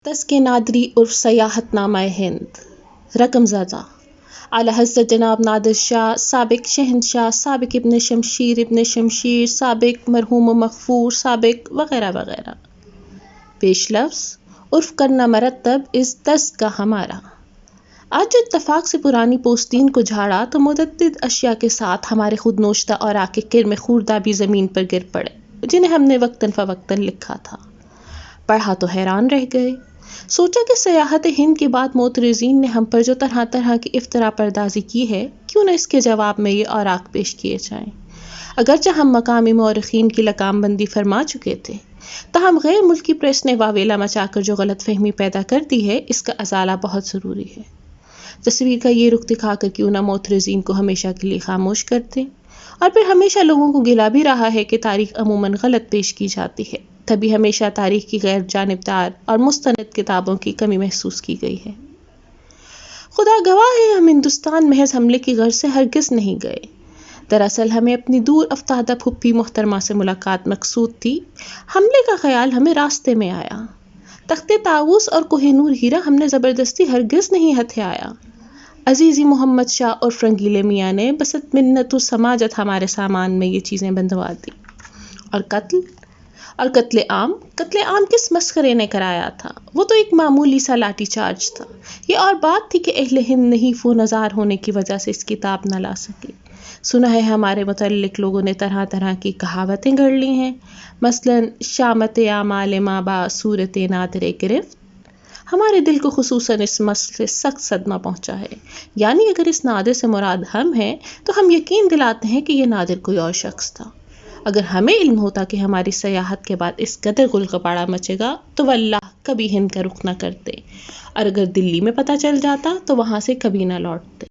تذکِ نادری عرف سیاحت نامہ ہند، رقم زدہ اعلیٰ حضرت جناب نادر شاہ، سابق شہنشاہ، سابق ابن شمشیر، ابن شمشیر، سابق مرحوم و مغفور، سابق وغیرہ وغیرہ۔ پیش لفظ عرف کرنا مرتب از دست کا ہمارا۔ آج جو اتفاق سے پرانی پوستین کو جھاڑا تو متعدد اشیاء کے ساتھ ہمارے خود نوشتہ اوراق کے کرم خوردہ بھی زمین پر گر پڑے، جنہیں ہم نے وقتاً فوقتاً لکھا تھا۔ پڑھا تو حیران رہ گئے، سوچا کہ سیاحت ہند کے بعد معترضین نے ہم پر جو طرح طرح کی افترا پردازی کی ہے، کیوں نہ اس کے جواب میں یہ اوراق پیش کیے جائیں۔ اگرچہ ہم مقامی مورخین کی لقام بندی فرما چکے تھے، تاہم غیر ملکی پریس نے واویلا مچا کر جو غلط فہمی پیدا کر دی ہے، اس کا ازالہ بہت ضروری ہے۔ تصویر کا یہ رخ دکھا کر کیوں نہ معترضین کو ہمیشہ کے لیے خاموش کر دیں، اور پھر ہمیشہ لوگوں کو گلا بھی رہا ہے کہ تاریخ عموماً غلط پیش کی جاتی ہے، تبھی ہمیشہ تاریخ کی غیر جانبدار اور مستند کتابوں کی کمی محسوس کی گئی ہے۔ خدا گواہ ہے، ہم ہندوستان محض حملے کی غرض سے ہرگز نہیں گئے۔ دراصل ہمیں اپنی دور افتادہ پھوپھی محترمہ سے ملاقات مقصود تھی۔ حملے کا خیال ہمیں راستے میں آیا۔ تخت طاؤس اور کوہ نور ہیرا ہم نے زبردستی ہرگز نہیں ہتھیایا۔ عزیزی محمد شاہ اور رنگیلے میاں نے بست منت و سماجت ہمارے سامان میں یہ چیزیں بندھوا دی۔ اور قتل عام کس مسخرے نے کرایا تھا؟ وہ تو ایک معمولی سا لاٹھی چارج تھا۔ یہ اور بات تھی کہ اہل ہند نحیف و نزار ہونے کی وجہ سے اس کتاب نہ لا سکے۔ سنا ہے ہمارے متعلق لوگوں نے طرح طرح کی کہاوتیں گڑھ لی ہیں، مثلاً شامت اعمال ما با صورت نادر گرفت۔ ہمارے دل کو خصوصاً اس مسئلے سے سخت صدمہ پہنچا ہے، یعنی اگر اس نادر سے مراد ہم ہیں تو ہم یقین دلاتے ہیں کہ یہ نادر کوئی اور شخص تھا۔ اگر ہمیں علم ہوتا کہ ہماری سیاحت کے بعد اس قدر غلغبارہ مچے گا تو واللہ کبھی ہند کا رخ نہ کرتے، اور اگر دلی میں پتہ چل جاتا تو وہاں سے کبھی نہ لوٹتے۔